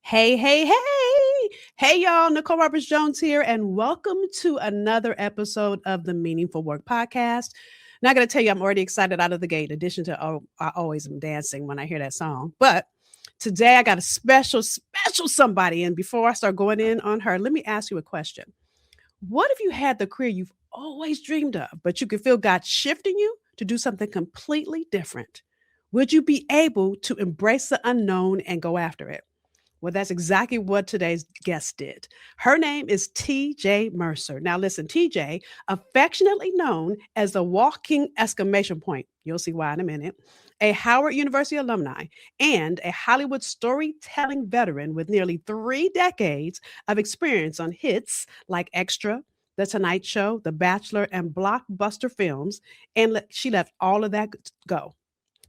Hey, hey, hey. Hey, y'all. Nicole Roberts Jones here, and welcome to another episode of the Meaningful Work Podcast. Not going to tell you I'm already excited out of the gate, in addition to, I always am dancing when I hear that song. But today I got a special somebody. And before I start going in on her, let me ask you a question. What if you had the career you've always dreamed of, but you could feel God shifting you to do something completely different? Would you be able to embrace the unknown and go after it? Well, that's exactly what today's guest did. Her name is TeeJ Mercer. Now, listen, TeeJ, affectionately known as the walking exclamation point, you'll see why in a minute, a Howard University alumni, and a Hollywood storytelling veteran with nearly 3 decades of experience on hits like Extra, The Tonight Show, The Bachelor, and blockbuster films. And she left all of that go.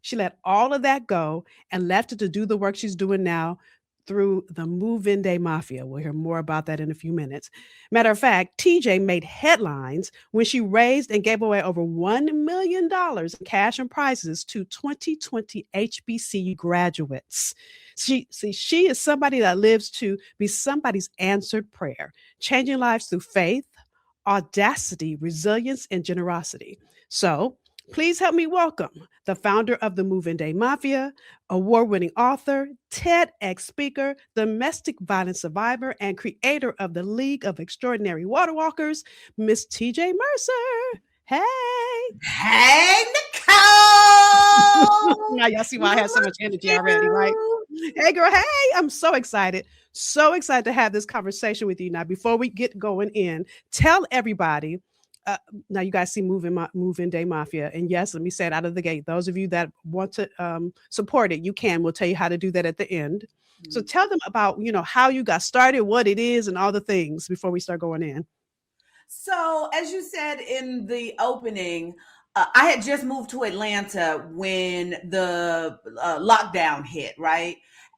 She let all of that go and left it to do the work she's doing now through the Move-In Day Mafia. We'll hear more about that in a few minutes. Matter of fact, TeeJ made headlines when she raised and gave away over $1 million in cash and prizes to 2020 HBCU graduates. She is somebody that lives to be somebody's answered prayer, changing lives through faith, audacity, resilience, and generosity. So please help me welcome the founder of the Move-In Day Mafia, award-winning author, TEDx speaker, domestic violence survivor, and creator of the League of Extraordinary Waterwalkers, Miss TeeJ Mercer. Hey. Hey, Nicole. Now y'all see why I have so much energy already, right? Hey, girl. Hey, I'm so excited. So excited to have this conversation with you. Now, before we get going in, tell everybody. Now you guys see Move-In Day Mafia. And yes, let me say it out of the gate. Those of you that want to support it, you can. We'll tell you how to do that at the end. Mm-hmm. So tell them about, how you got started, what it is, and all the things before we start going in. So as you said in the opening, I had just moved to Atlanta when the lockdown hit, right?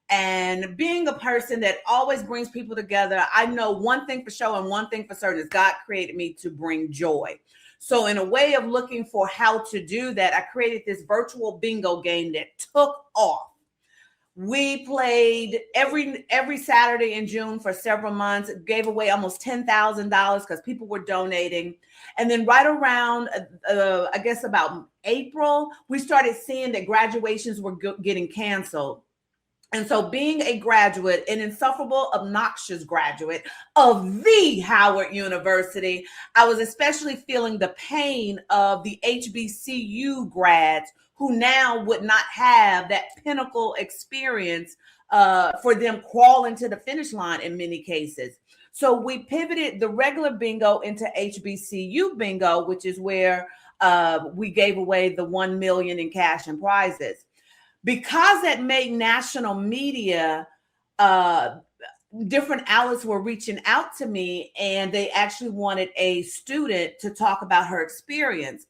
And being a person that always brings people together, I know one thing for sure and one thing for certain is God created me to bring joy. So in a way of looking for how to do that, I created this virtual bingo game that took off. We played every Saturday in June for several months, gave away almost $10,000 because people were donating. And then right around, I guess about April, we started seeing that graduations were getting canceled. And so being a graduate, an insufferable, obnoxious graduate of the Howard University, I was especially feeling the pain of the HBCU grads who now would not have that pinnacle experience for them crawling to the finish line in many cases. So we pivoted the regular bingo into HBCU bingo, which is where we gave away the $1 million in cash and prizes. Because it made national media, different outlets were reaching out to me, and they actually wanted a student to talk about her experience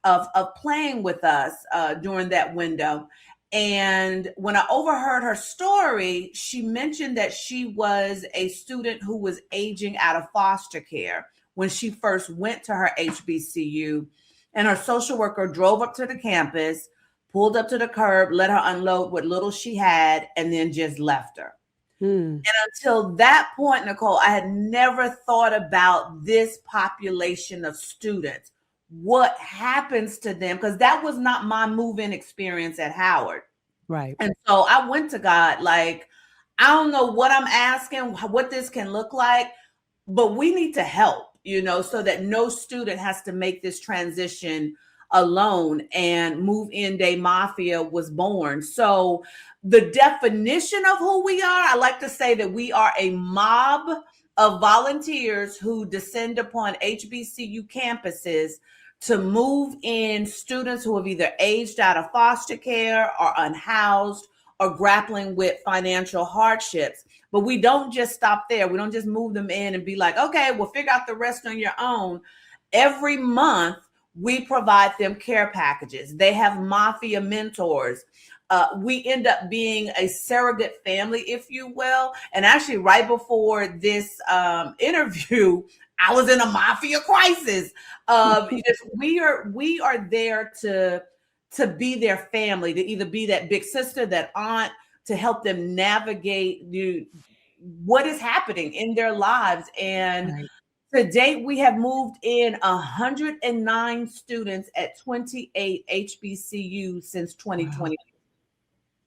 of playing with us during that window. And when I overheard her story, she mentioned that she was a student who was aging out of foster care when she first went to her HBCU, and her social worker drove up to the campus, pulled up to the curb, let her unload what little she had, and then just left her. And until that point, Nicole, I had never thought about this population of students. What happens to them? Because that was not my move-in experience at Howard. Right. And so I went to God, like, I don't know what I'm asking, what this can look like, but we need to help, so that no student has to make this transition alone. And Move-In Day Mafia was born. So the definition of who we are, I like to say that we are a mob of volunteers who descend upon HBCU campuses to move in students who have either aged out of foster care or unhoused or grappling with financial hardships. But we don't just stop there. We don't just move them in and be like, okay, we'll figure out the rest on your own. Every month, We provide them care packages. They have Mafia mentors. We end up being a surrogate family, if you will. And actually, right before this interview, I was in a Mafia crisis. We are there to be their family, to either be that big sister, that aunt, to help them navigate what is happening in their lives. And Right. to date, we have moved in 109 students at 28 HBCUs since Wow. 2020.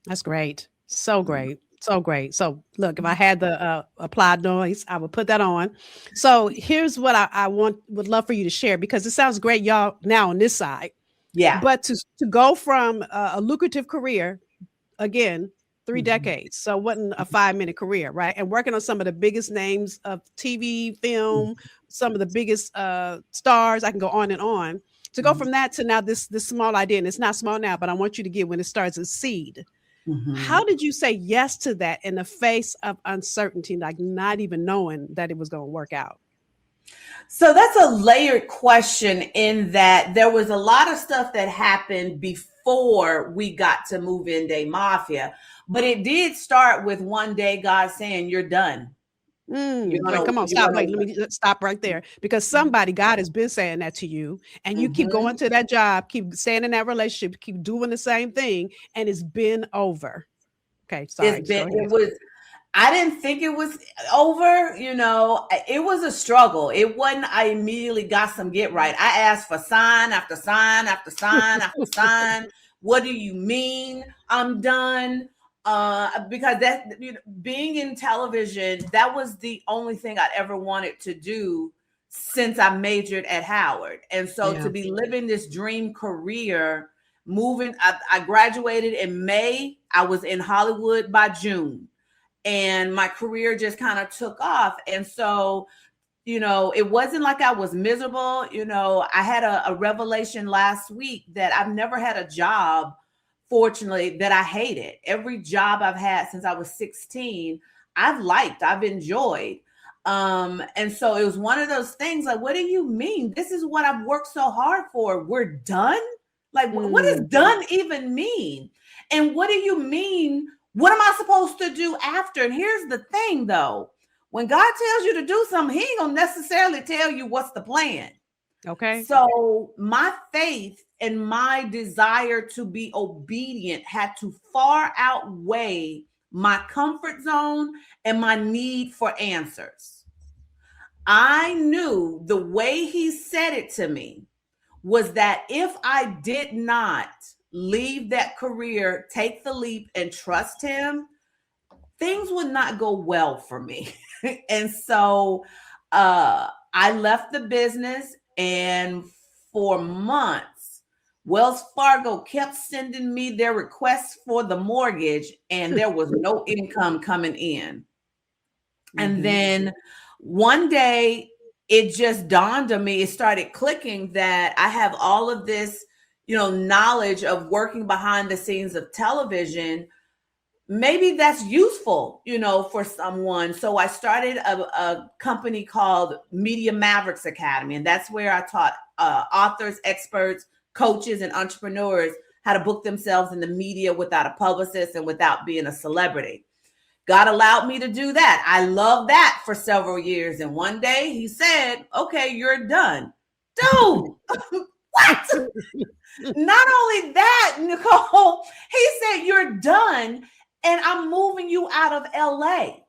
That's great. So great. So great. So look, if I had the applied noise, I would put that on. So here's what I would love for you to share, because it sounds great, y'all, now on this side. Yeah. But to go from a lucrative career, again, 3 Mhm. decades. So it wasn't a 5-minute career, right? And working on some of the biggest names of TV, film, some of the biggest stars. I can go on and on. To go Mhm. from that to now this small idea, and it's not small now, but I want you to get when it starts a seed. How Mhm. did you say yes to that in the face of uncertainty, like not even knowing that it was going to work out? So that's a layered question, in that there was a lot of stuff that happened before we got to move in day Mafia. But it did start with one day God saying, "You're done. Wait, come on, You're stop. gonna." Wait, let's stop right there. Because somebody, God has been saying that to you, and you keep Mhm. going to that job, keep staying in that relationship, keep doing the same thing, and it's been over. Okay, sorry, just go It ahead. was, I didn't think it was over. It was a struggle. It wasn't, I immediately got some get right. I asked for sign after sign after sign after sign. What do you mean I'm done? Because being in television, that was the only thing I'd ever wanted to do since I majored at Howard. And so to Yeah. be living this dream career, I graduated in May. I was in Hollywood by June, and my career just kind of took off. And so, it wasn't like I was miserable. I had a revelation last week that I've never had a job, fortunately, that I hated. Every job I've had since I was 16, I've enjoyed. And so it was one of those things like, what do you mean? This is what I've worked so hard for. We're done? Like, what does Mm, done even mean? And what do you mean? What am I supposed to do after? And here's the thing, though. When God tells you to do something, he ain't gonna necessarily tell you what's the plan. okay. So my faith and my desire to be obedient had to far outweigh my comfort zone and my need for answers. I knew the way he said it to me was that if I did not leave that career, take the leap, and trust him, things would not go well for me. And so I left the business, and for months, Wells Fargo kept sending me their requests for the mortgage, and there was no income coming in. And Mhm. then one day, it just dawned on me, it started clicking that I have all of this, knowledge of working behind the scenes of television. Maybe that's useful, for someone. So I started a company called Media Mavericks Academy. And that's where I taught authors, experts, coaches, and entrepreneurs how to book themselves in the media without a publicist and without being a celebrity. God allowed me to do that. I loved that for several years. And one day he said, "Okay, you're done." Dude, what? Not only that, Nicole, he said, "You're done, and I'm moving you out of LA."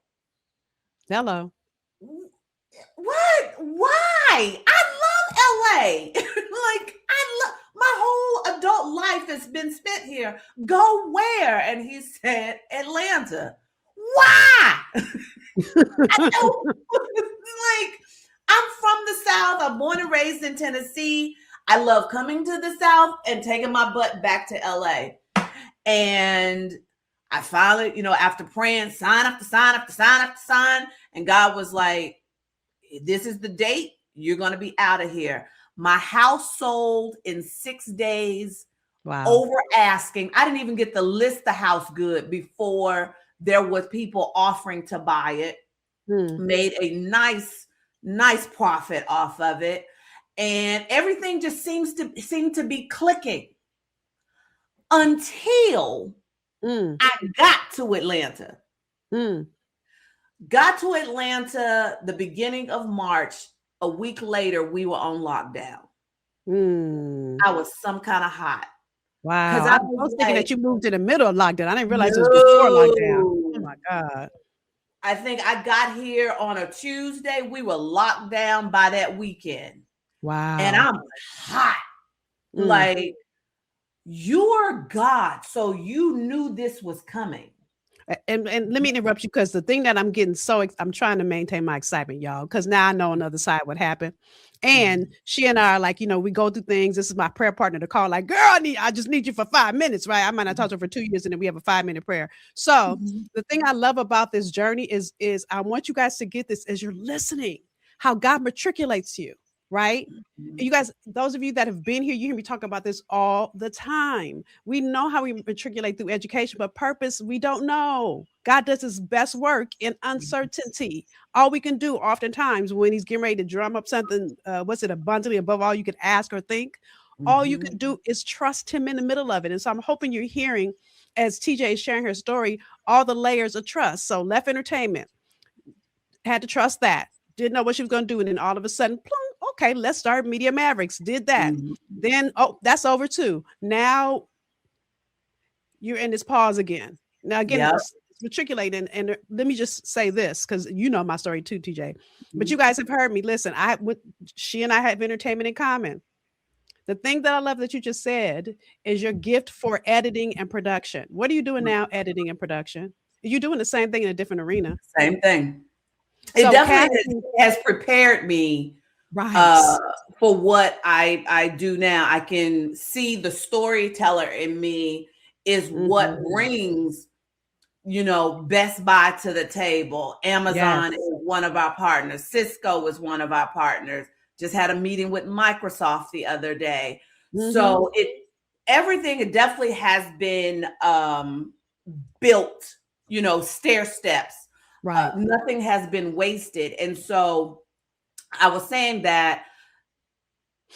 Hello. What? Why? I love LA. Like, I love, my whole adult life has been spent here. Go where? And he said, "Atlanta." Why? I don't, like, I'm from the South. I'm born and raised in Tennessee. I love coming to the South and taking my butt back to LA. And I finally, after praying, sign after sign after sign after sign, and God was like, "This is the date. You're going to be out of here." My house sold in 6 days, Wow. over asking. I didn't even get to list the house good before there was people offering to buy it. Hmm. Made a nice profit off of it. and everything just seemed to be clicking until I got to Atlanta. Got to Atlanta the beginning of March. A week later, we were on lockdown. I was some kind of hot. Wow. Because I was thinking that you moved in the middle of lockdown. I didn't realize it was before lockdown. Oh my God. I think I got here on a Tuesday. We were locked down by that weekend. Wow. And I'm hot. Like, you're God. So you knew this was coming. And let me interrupt you, because the thing that I'm getting I'm trying to maintain my excitement, y'all, because now I know on the other side what happened. And she and I are like, we go through things. This is my prayer partner to call, like, girl, I just need you for 5 minutes, right? I might not talk to her for 2 years, and then we have a 5-minute prayer. So the thing I love about this journey is I want you guys to get this as you're listening, how God matriculates you, right? You guys, those of you that have been here, you hear me talk about this all the time. We know how we matriculate through education, but purpose, we don't know. God does his best work in uncertainty. All we can do oftentimes when he's getting ready to drum up something, abundantly above all you could ask or think, all you can do is trust him in the middle of it. And so I'm hoping you're hearing, as TeeJ is sharing her story, all the layers of trust. So left entertainment, had to trust that. Didn't know what she was going to do. And then all of a sudden, plunk, okay, let's start Media Mavericks. Did that. Then, that's over too. Now you're in this pause again. Now, again, it's matriculating. And let me just say this, because you know my story too, TeeJ. But you guys have heard me. Listen, she and I have entertainment in common. The thing that I love that you just said is your gift for editing and production. What are you doing now, editing and production? You're doing the same thing in a different arena. Same thing. It definitely has prepared me for what I do now. I can see the storyteller in me is what brings, Best Buy to the table. Amazon is one of our partners. Cisco is one of our partners. Just had a meeting with Microsoft the other day. So everything definitely has been built, stair steps. Right. Nothing has been wasted. And so I was saying that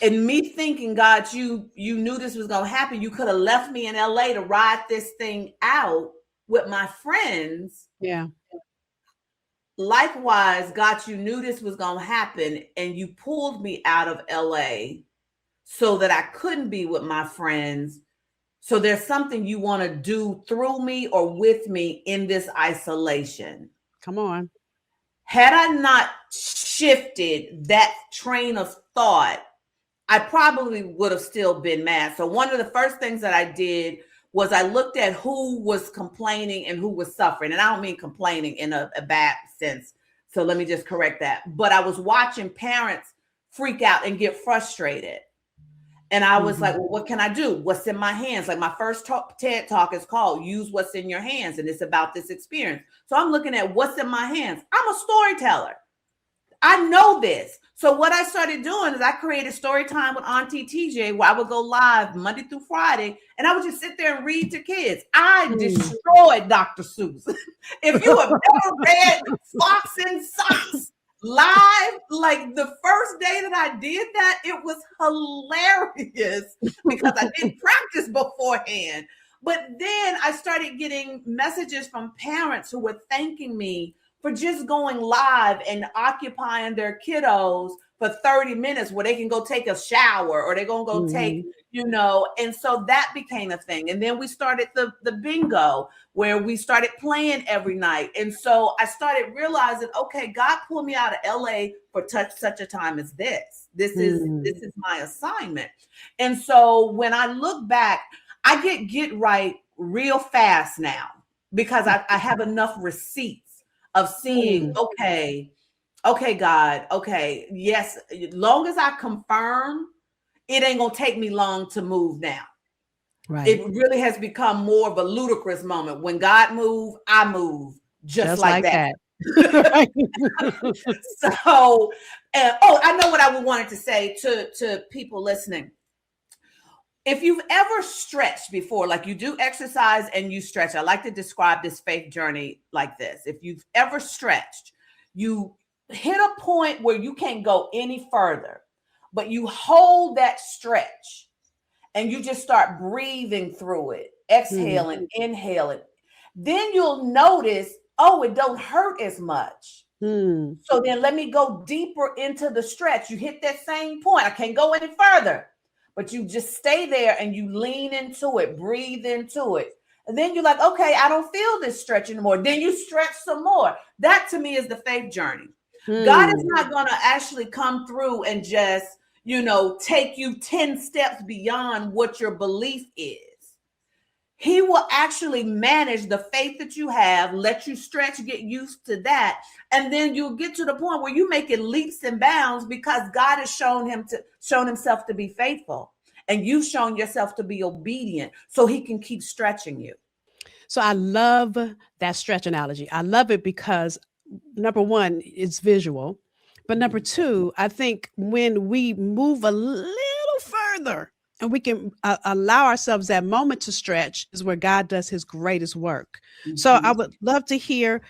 in me thinking, God, you knew this was going to happen. You could have left me in LA to ride this thing out with my friends. Yeah. Likewise, God, you knew this was going to happen, and you pulled me out of LA so that I couldn't be with my friends. So there's something you want to do through me or with me in this isolation. Come on. Had I not shifted that train of thought, I probably would have still been mad. So one of the first things that I did was I looked at who was complaining and who was suffering. And I don't mean complaining in a bad sense. So let me just correct that. But I was watching parents freak out and get frustrated. And I was like, well, what can I do? What's in my hands? Like my first TED Talk is called Use What's in Your Hands. And it's about this experience. So I'm looking at what's in my hands. I'm a storyteller. I know this. So what I started doing is I created story time with Auntie TeeJ, where I would go live Monday through Friday, and I would just sit there and read to kids. I destroyed Dr. Seuss. If you have ever read Fox and Socks live, like the first day that I did that, it was hilarious because I didn't practice beforehand. But then I started getting messages from parents who were thanking me for just going live and occupying their kiddos for 30 minutes where they can go take a shower or they're going to go take, and so that became a thing. And then we started the bingo where we started playing every night. And so I started realizing, okay, God pulled me out of LA for such a time as this. This is my assignment. And so when I look back, I get right real fast now because I have enough receipts of seeing, okay, God, okay, yes, long as I confirm, it ain't gonna take me long to move now. Right. It really has become more of a ludicrous moment. When God moves, I move just like that. So, I know what I wanted to say to people listening. If you've ever stretched before, like you do exercise and you stretch, I like to describe this faith journey like this. If you've ever stretched, you hit a point where you can't go any further, but you hold that stretch and you just start breathing through it, exhaling, inhaling. Then you'll notice, oh, it don't hurt as much. So then let me go deeper into the stretch. You hit that same point. I can't go any further, but you just stay there and you lean into it, breathe into it. And then you're like, okay, I don't feel this stretch anymore. Then you stretch some more. That to me is the faith journey. God is not going to actually come through and just, take you 10 steps beyond what your belief is. He will actually manage the faith that you have, let you stretch, get used to that. And then you'll get to the point where you make it leaps and bounds because God has shown himself to be faithful. And you've shown yourself to be obedient so he can keep stretching you. So I love that stretch analogy. I love it because number one, it's visual. But number two, I think when we move a little further and we can allow ourselves that moment to stretch is where God does his greatest work. So I would love to hear,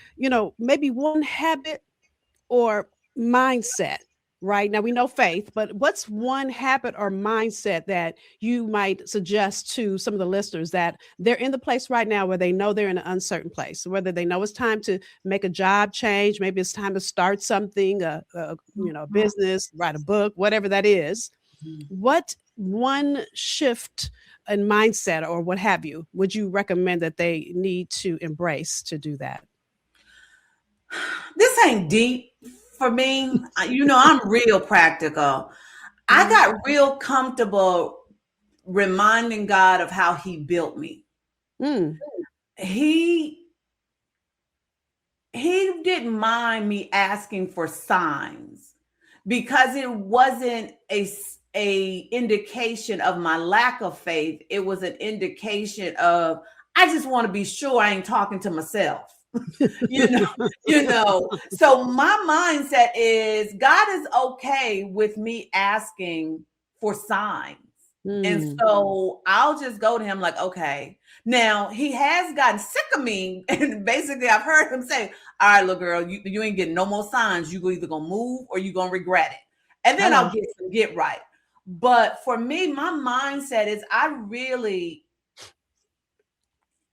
maybe one habit or mindset. Right now, we know faith, but what's one habit or mindset that you might suggest to some of the listeners that they're in the place right now where they know they're in an uncertain place, whether they know it's time to make a job change, maybe it's time to start something, a business, write a book, whatever that is. What one shift in mindset or what have you would you recommend that they need to embrace to do that? This ain't deep. For me, I'm real practical. I got real comfortable reminding God of how he built me. He didn't mind me asking for signs because it wasn't a indication of my lack of faith. It was an indication of, I just want to be sure I ain't talking to myself. So my mindset is God is okay with me asking for signs. And so I'll just go to him like, okay. Now he has gotten sick of me. And basically I've heard him say, all right, little girl, you ain't getting no more signs. You either gonna move or you gonna regret it. And then I'll get right. But for me, my mindset is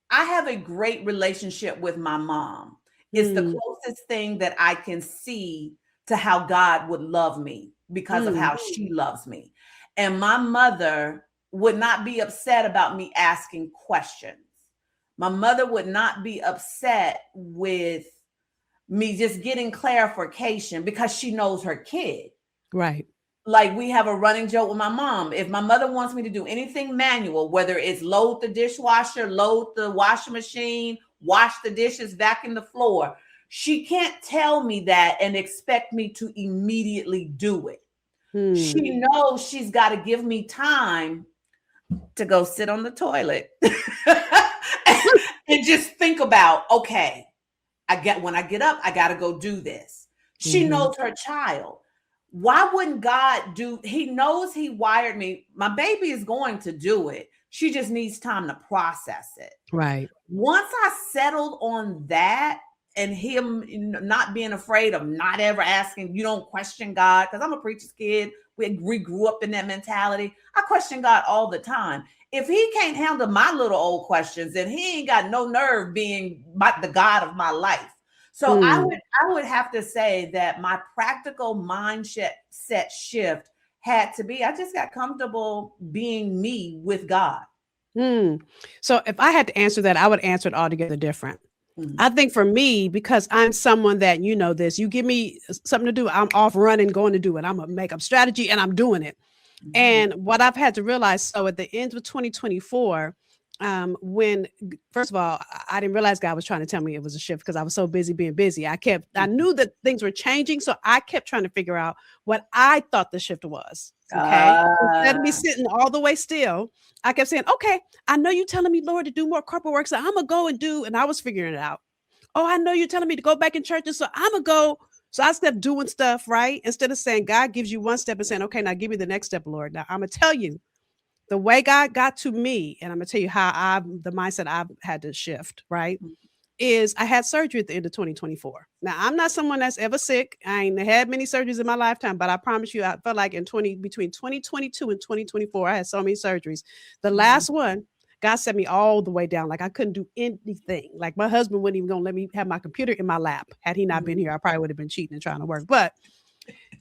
I have a great relationship with my mom. It's the closest thing that I can see to how God would love me because of how she loves me. And my mother would not be upset about me asking questions. My mother would not be upset with me just getting clarification because she knows her kid. Right. Like we have a running joke with my mom. If my mother wants me to do anything manual, whether it's load the dishwasher, load the washing machine, wash the dishes, vacuum the floor, she can't tell me that and expect me to immediately do it. She knows she's got to give me time to go sit on the toilet and just think about, okay, when I get up, I got to go do this. She knows her child. Why wouldn't God he knows he wired me. My baby is going to do it. She just needs time to process it. Right. Once I settled on that and him not being afraid of not ever asking, you don't question God, because I'm a preacher's kid. We grew up in that mentality. I question God all the time. If he can't handle my little old questions, then he ain't got no nerve being the God of my life. So I would have to say that my practical mindset shift had to be, I just got comfortable being me with God. So if I had to answer that, I would answer it altogether different. I think for me, because I'm someone that, this, you give me something to do, I'm off running, going to do it. I'm going to make up strategy and I'm doing it. And what I've had to realize, so at the end of 2024, when, first of all, I didn't realize God was trying to tell me it was a shift because I was so busy being busy. I knew that things were changing. So I kept trying to figure out what I thought the shift was. Okay. Instead of me sitting all the way still, I kept saying, okay, I know you're telling me, Lord, to do more corporate work. So I'm going to go and do, and I was figuring it out. Oh, I know you're telling me to go back in churches. So I'm going to go. So I kept doing stuff, right? Instead of saying, God gives you one step and saying, okay, now give me the next step, Lord. Now I'm going to tell you the way God got to me, and I'm going to tell you how the mindset I've had to shift, right? is I had surgery at the end of 2024. Now, I'm not someone that's ever sick. I ain't had many surgeries in my lifetime, but I promise you, I felt like between 2022 and 2024, I had so many surgeries. The last one, God set me all the way down. Like I couldn't do anything. Like my husband wouldn't even gonna let me have my computer in my lap. Had he not been here, I probably would have been cheating and trying to work. But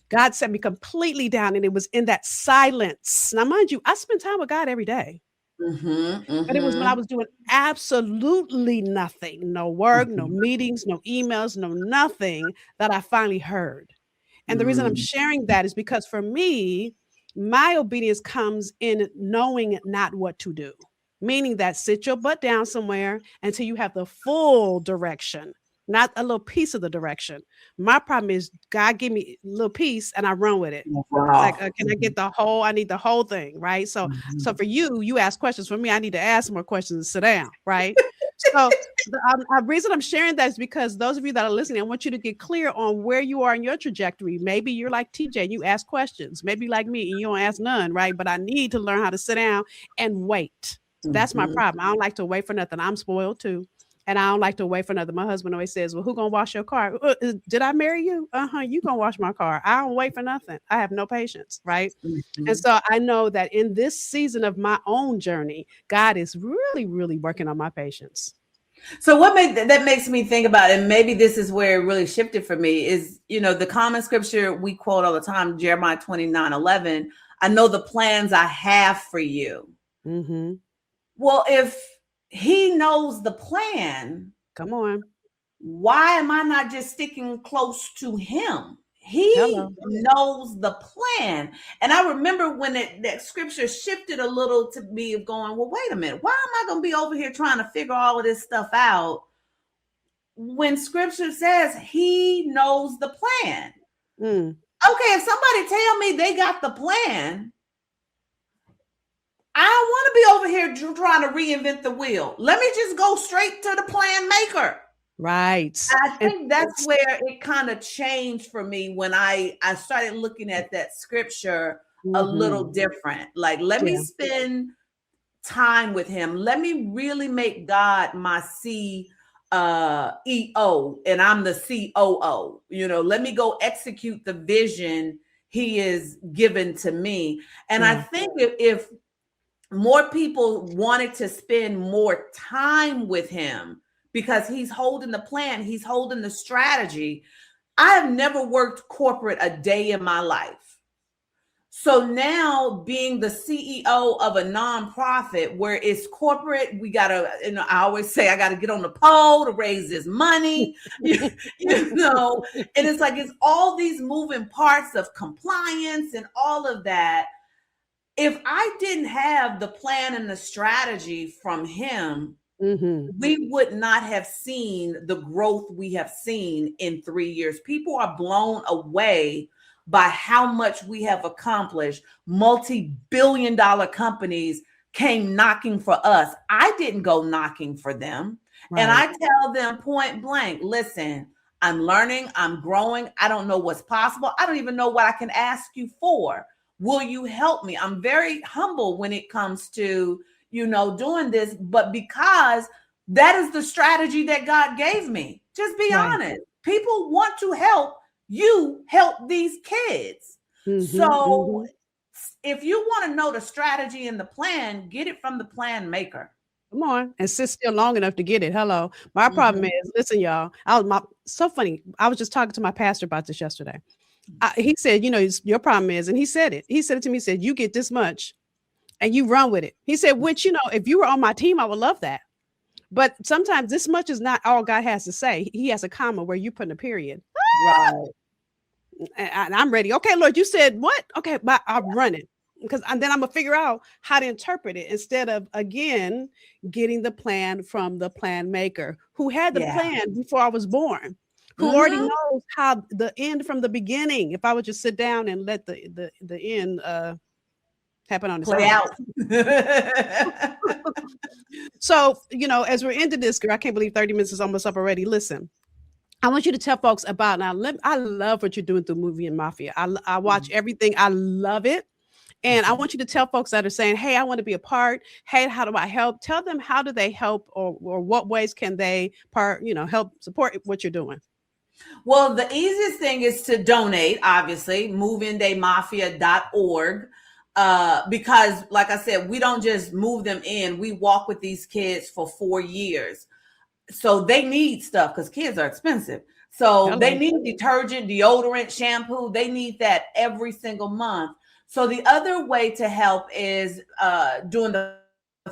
God set me completely down, and it was in that silence. Now, mind you, I spend time with God every day. But it was when I was doing absolutely nothing, no work, no meetings, no emails, no nothing, that I finally heard. And the reason I'm sharing that is because for me, my obedience comes in knowing not what to do, meaning that sit your butt down somewhere until you have the full direction, not a little piece of the direction. My problem is God give me a little piece and I run with it. Like, can I get the whole? I need the whole thing, right? So for you ask questions. For me, I need to ask more questions and sit down, right? So the reason I'm sharing that is because those of you that are listening, I want you to get clear on where you are in your trajectory. Maybe you're like TeeJ and you ask questions. Maybe like me and you don't ask none, right? But I need to learn how to sit down and wait. That's my problem. I don't like to wait for nothing. I'm spoiled too. And I don't like to wait for nothing. My husband always says, well, who gonna wash your car? Did I marry you? You gonna wash my car. I don't wait for nothing. I have no patience, right? And so I know that in this season of my own journey, God is really, really working on my patience. So that makes me think about, and maybe this is where it really shifted for me, is, the common scripture we quote all the time, Jeremiah 29:11. I know the plans I have for you. Well, if he knows the plan, come on, why am I not just sticking close to him? He knows the plan. And I remember when that scripture shifted a little to me of going, well, wait a minute, why am I going to be over here trying to figure all of this stuff out when scripture says he knows the plan? Okay, if somebody tell me they got the plan, I don't want to be over here trying to reinvent the wheel. Let me just go straight to the plan maker. Right. I think that's where it kind of changed for me when I started looking at that scripture a little different. Like, let me spend time with him. Let me really make God my CEO and I'm the COO. Let me go execute the vision he is given to me. And I think if more people wanted to spend more time with him, because he's holding the plan, he's holding the strategy. I have never worked corporate a day in my life. So now being the CEO of a nonprofit where it's corporate, we got to, I always say I got to get on the pole to raise this money, and it's like, it's all these moving parts of compliance and all of that. If I didn't have the plan and the strategy from him, we would not have seen the growth we have seen in 3 years. People are blown away by how much we have accomplished. Multi-billion-dollar companies came knocking for us. I didn't go knocking for them. Right. And I tell them point blank, listen, I'm learning, I'm growing. I don't know what's possible. I don't even know what I can ask you for. Will you help me? I'm very humble when it comes to doing this, but because that is the strategy that God gave me. Just be honest. People want to help these kids. So if you want to know the strategy and the plan, get it from the plan maker. Come on, and sit still long enough to get it. Hello. My problem is, listen, y'all, so funny. I was just talking to my pastor about this yesterday. He said, your problem is, and he said it to me, he said, you get this much and you run with it. He said, which, if you were on my team, I would love that. But sometimes this much is not all God has to say. He has a comma where you put a period. Right. And I'm ready. Okay, Lord, you said what? Okay, but I'm running. Because then I'm going to figure out how to interpret it instead of, again, getting the plan from the plan maker who had the plan before I was born, who already knows how the end from the beginning. If I would just sit down and let the end happen on its own. Play out. So, as we're into this, girl, I can't believe 30 minutes is almost up already. Listen, I want you to tell folks about, I love what you're doing through Movie and Mafia. I watch everything. I love it. And I want you to tell folks that are saying, hey, I want to be a part. Hey, how do I help? Tell them how do they help, or what ways can they help support what you're doing. Well, the easiest thing is to donate, obviously, moveindayMafia.org. Because, like I said, we don't just move them in. We walk with these kids for 4 years. So they need stuff because kids are expensive. So they need detergent, deodorant, shampoo. They need that every single month. So the other way to help is during the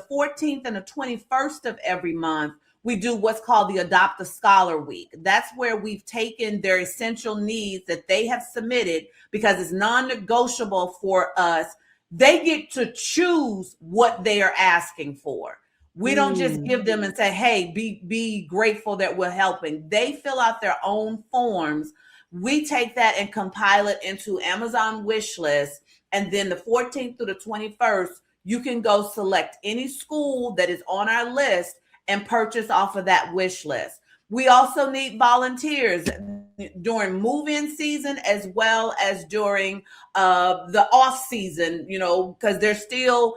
14th and the 21st of every month, we do what's called the Adopt a Scholar Week. That's where we've taken their essential needs that they have submitted because it's non-negotiable for us. They get to choose what they are asking for. We don't just give them and say, hey, be grateful that we're helping. They fill out their own forms. We take that and compile it into Amazon wish list. And then the 14th through the 21st, you can go select any school that is on our list and purchase off of that wish list. We also need volunteers during move-in season as well as during the off season, because there's still,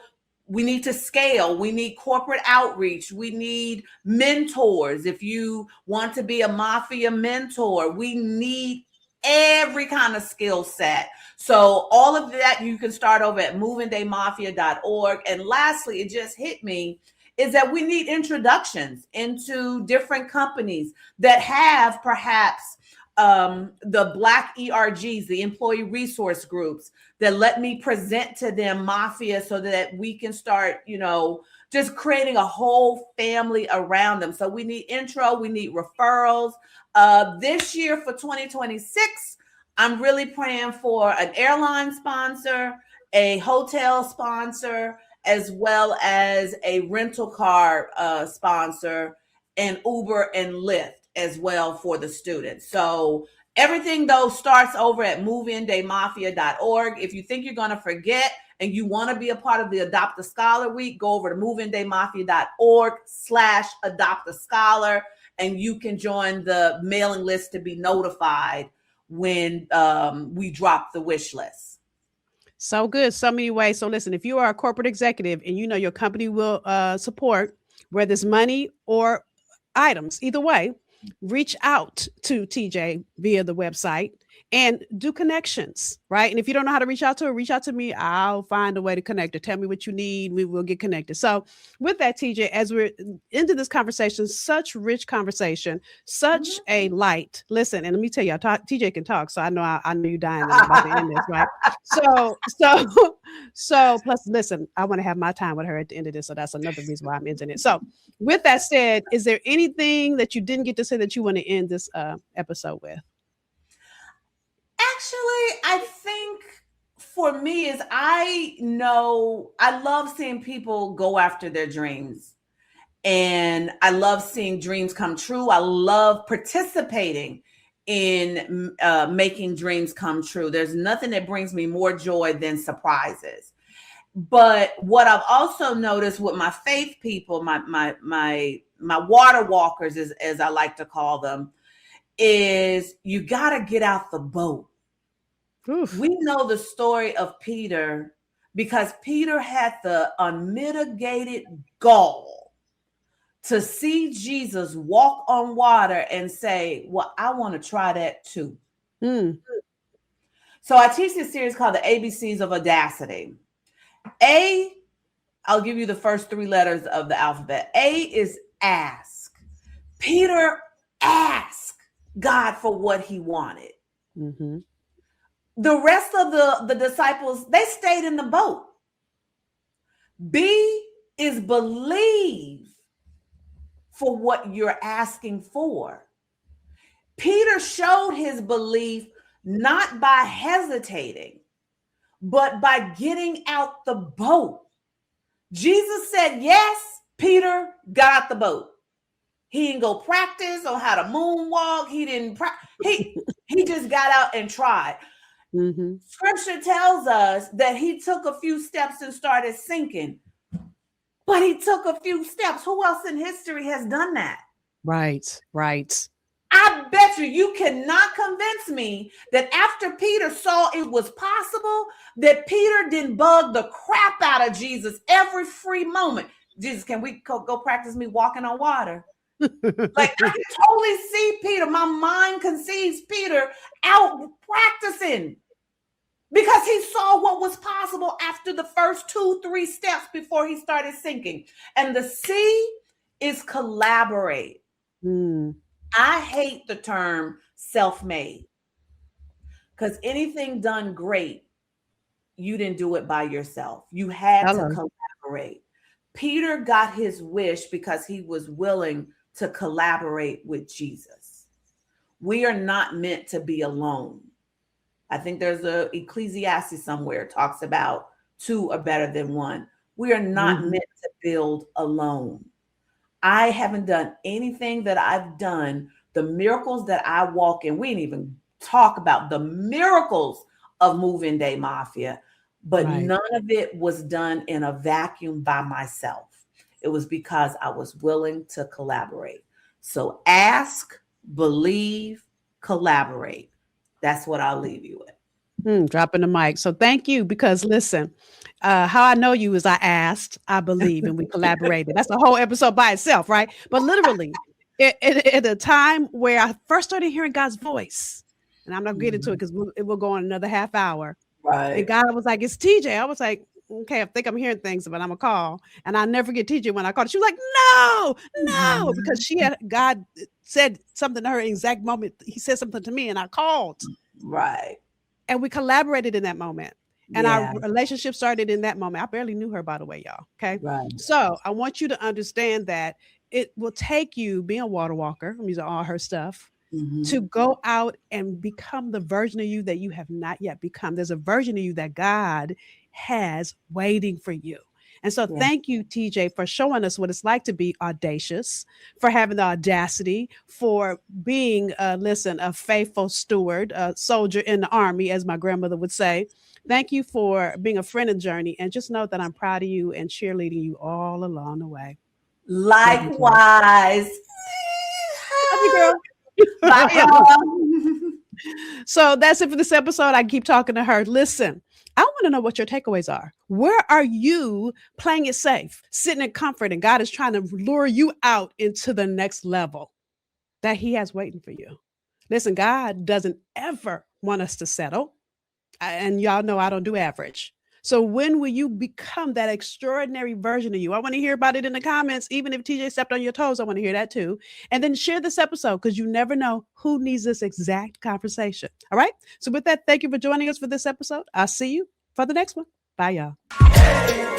we need to scale. We need corporate outreach. We need mentors. If you want to be a Mafia mentor, we need every kind of skill set. So all of that, you can start over at moveindayMafia.org. And lastly, it just hit me, is that we need introductions into different companies that have perhaps the Black ERGs, the employee resource groups, that let me present to them Mafia so that we can start, just creating a whole family around them. So we need intro, we need referrals. This year for 2026, I'm really praying for an airline sponsor, a hotel sponsor, as well as a rental car sponsor, and Uber and Lyft as well for the students. So everything, though, starts over at moveindayMafia.org. If you think you're going to forget and you want to be a part of the Adopt a Scholar Week, go over to moveindayMafia.org/Adopt a Scholar, and you can join the mailing list to be notified when we drop the wish list. So good. So many ways. So listen, if you are a corporate executive and your company will support, whether it's money or items, either way, reach out to TeeJ via the website and do connections, right? And if you don't know how to reach out to me. I'll find a way to connect or tell me what you need. We will get connected. So with that, TeeJ, as we're into this conversation, such rich conversation, such a light. Listen, and let me tell you, TeeJ can talk, so I know you're dying about to end this, right? So plus, listen, I want to have my time with her at the end of this, so that's another reason why I'm ending it. So with that said, is there anything that you didn't get to say that you want to end this episode with? Actually, I think for me is I love seeing people go after their dreams. And I love seeing dreams come true. I love participating in making dreams come true. There's nothing that brings me more joy than surprises. But what I've also noticed with my faith people, my water walkers, as I like to call them, is you got to get out the boat. Oof. We know the story of Peter because Peter had the unmitigated gall to see Jesus walk on water and say, well, I want to try that too. So I teach this series called the ABCs of Audacity. A, I'll give you the first 3 letters of the alphabet. A is ask. Peter asked God for what he wanted. Mm-hmm. The rest of the disciples, they stayed in the boat. B is believe for what you're asking for. Peter showed his belief not by hesitating, but by getting out the boat. Jesus said yes, Peter got out the boat. He didn't go practice on how to moonwalk. He didn't he just got out and tried. Mm-hmm. Scripture tells us that he took a few steps and started sinking. But he took a few steps. Who else in history has done that? Right. I I bet you cannot convince me that after Peter saw it was possible, that Peter didn't bug the crap out of Jesus every free moment. Jesus, can we go practice me walking on water? Like, I can totally see Peter. My mind conceives Peter out practicing because he saw what was possible after the first 2-3 steps before he started sinking. And the C is collaborate. I hate the term self-made because anything done great, you didn't do it by yourself. You had to collaborate. Peter got his wish because he was willing to collaborate with Jesus. We are not meant to be alone. I think there's a Ecclesiastes somewhere talks about two are better than one. We are not meant to build alone. I haven't done anything that I've done. The miracles that I walk in, we didn't even talk about the miracles of Move-In Day Mafia, but none of it was done in a vacuum by myself. It was because I was willing to collaborate. So ask, believe, collaborate. That's what I'll leave you with. Dropping the mic. So thank you, because listen, how I know you is I asked, I believe, and we collaborated. That's a whole episode by itself, right? But literally, at a time where I first started hearing God's voice, and I'm not getting into it because it will go on another half hour. Right. And God was like, it's TeeJ. I was like, okay, I think I'm hearing things, but I'm gonna call. And I'll never forget TeeJ when I called. She was like, no, because God said something to her exact moment. He said something to me and I called. Right. And we collaborated in that moment. And our relationship started in that moment. I barely knew her, by the way, y'all. Okay. Right. So I want you to understand that it will take you being a water walker, I'm using all her stuff, to go out and become the version of you that you have not yet become. There's a version of you that God has waiting for you. And so thank you, TeeJ, for showing us what it's like to be audacious, for having the audacity, for being, a faithful steward, a soldier in the army, as my grandmother would say. Thank you for being a friend in the journey. And just know that I'm proud of you and cheerleading you all along the way. Likewise. Love you, girl. Bye, y'all. So that's it for this episode. I keep talking to her. Listen, I want to know what your takeaways are. Where are you playing it safe, sitting in comfort, and God is trying to lure you out into the next level that he has waiting for you? Listen, God doesn't ever want us to settle. And y'all know I don't do average. So when will you become that extraordinary version of you? I want to hear about it in the comments. Even if TeeJ stepped on your toes, I want to hear that too. And then share this episode because you never know who needs this exact conversation. All right. So with that, thank you for joining us for this episode. I'll see you for the next one. Bye, y'all.